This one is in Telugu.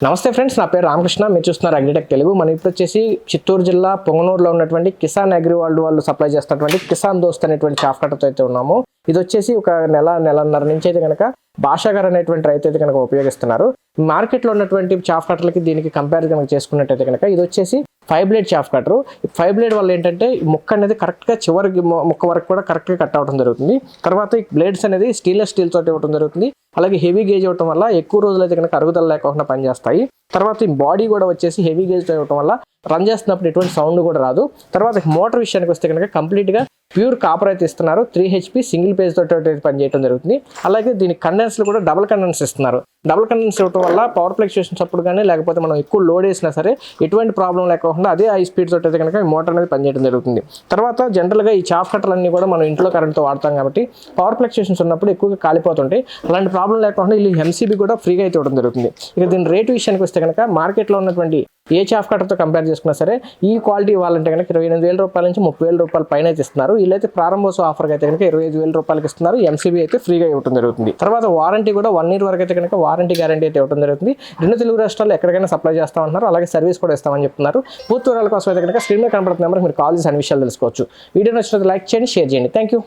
నమస్తే ఫ్రెండ్స్, నా పేరు రామకృష్ణ. మీరు చూస్తున్నారు అగ్రిటెక్ తెలుగు. మనం ఇప్పుడు వచ్చేసి చిత్తూరు జిల్లా పొంగనూరులో ఉన్నటువంటి కిసాన్ అగ్రి వరల్డ్ వాళ్ళు సప్లై చేస్తున్నటువంటి కిసాన్ దోస్త్ అనేటువంటి చాఫ్ కట్టర్తో అయితే ఉన్నాము. ఇది వచ్చేసి ఒక నెలన్నర నుంచి అయితే కనుక భాషా గారు అనేటువంటి రైతు అయితే కనుక ఉపయోగిస్తున్నారు. మార్కెట్లో ఉన్నటువంటి చాఫ్ కట్టర్లకి దీనికి కంపేర్ కనుక చేసుకున్నట్టయితే కనుక ఇది వచ్చేసి 5 బ్లేడ్ చాఫ్ కట్టరు. 5 బ్లేడ్ వల్ల ఏంటంటే ముక్క అనేది కరెక్ట్గా చివరికి ముక్క వరకు కూడా కరెక్ట్గా కట్ అవడం జరుగుతుంది. తర్వాత ఈ బ్లేడ్స్ అనేది స్టీల్తో ఇవ్వడం జరుగుతుంది. అలాగే హెవీ గేజ్ ఇవ్వడం వల్ల ఎక్కువ రోజులు అయితే కనుక అరుగుదల లేకుండా పనిచేస్తాయి. తర్వాత ఈ బాడీ కూడా వచ్చేసి హెవీ గేజ్తో ఇవ్వడం వల్ల రన్ చేస్తున్నప్పుడు ఎటువంటి సౌండ్ కూడా రాదు. తర్వాత మోటార్ విషయానికి వస్తే కనుక కంప్లీట్గా ప్యూర్ కాపర్ అయితే ఇస్తున్నారు. 3 HP సింగిల్ పేజ్ తోటి పనిచేయడం జరుగుతుంది. అలాగే దీని కండెన్స్లు కూడా డబుల్ కండెన్స్ ఇస్తున్నారు. డబుల్ కండెన్స్ ఇవ్వడం వల్ల పవర్ ఫ్లక్చుయేషన్స్ అప్పుడు కానీ లేకపోతే మనం ఎక్కువ లోడ్ వేసినా సరే ఎటువంటి ప్రాబ్లం లేకుండా అదే హై స్పీడ్ తోటి అయితే కనుక ఈ మోటార్ అనేది పనిచేయడం జరుగుతుంది. తర్వాత జనరల్గా ఈ చాఫ్ కట్టర్లన్నీ కూడా మనం ఇంట్లో కరెంట్తో వాడతాం కాబట్టి పవర్ ఫ్లక్చుయేషన్స్ ఉన్నప్పుడు ఎక్కువగా కాలిపోతుంటాయి. అలాంటి ప్రాబ్లం లేకుండా వీళ్ళు MCB కూడా ఫ్రీగా అయితే ఇవ్వడం జరుగుతుంది. ఇక దీని రేటు విషయానికి వస్తే కనుక మార్కెట్లో ఉన్నటువంటి ఏ చాఫ్ కట్టర్తో కంపేర్ చేసుకున్నా సరే ఈ క్వాలిటీ ఇవ్వాలంటే కనుక 28,000 రూపాయల నుంచి 30,000 రూపాయల పైన అయితే ఇస్తున్నారు. వీళ్ళైతే ప్రారంభోత్సవ ఆఫర్కి అయితే కనుక 25,000 రూపాయలకి ఇస్తున్నారు. MCB అయితే ఫ్రీగా ఇవ్వడం జరుగుతుంది. తర్వాత వారంటీ కూడా 1 year వరకు అయితే కనుక వారంటీ గ్యారంటీ అయితే ఇవ్వడం జరుగుతుంది. 2 తెలుగు రాష్ట్రాల్లో ఎక్కడికైనా సప్లై చేస్తామంటున్నారు. అలాగే సర్వీస్ కూడా ఇస్తామని చెప్తున్నారు. పూర్తి వివరాల కోసం అయితే కనుక స్క్రీన్ మీద కనబడుతున్న నెంబర్కి మీరు కాల్ చేసి అన్ని విషయాలు తెలుసుకోవచ్చు. వీడియో నచ్చినట్లయితే లైక్ చేయండి, షేర్ చేయండి. Thank you.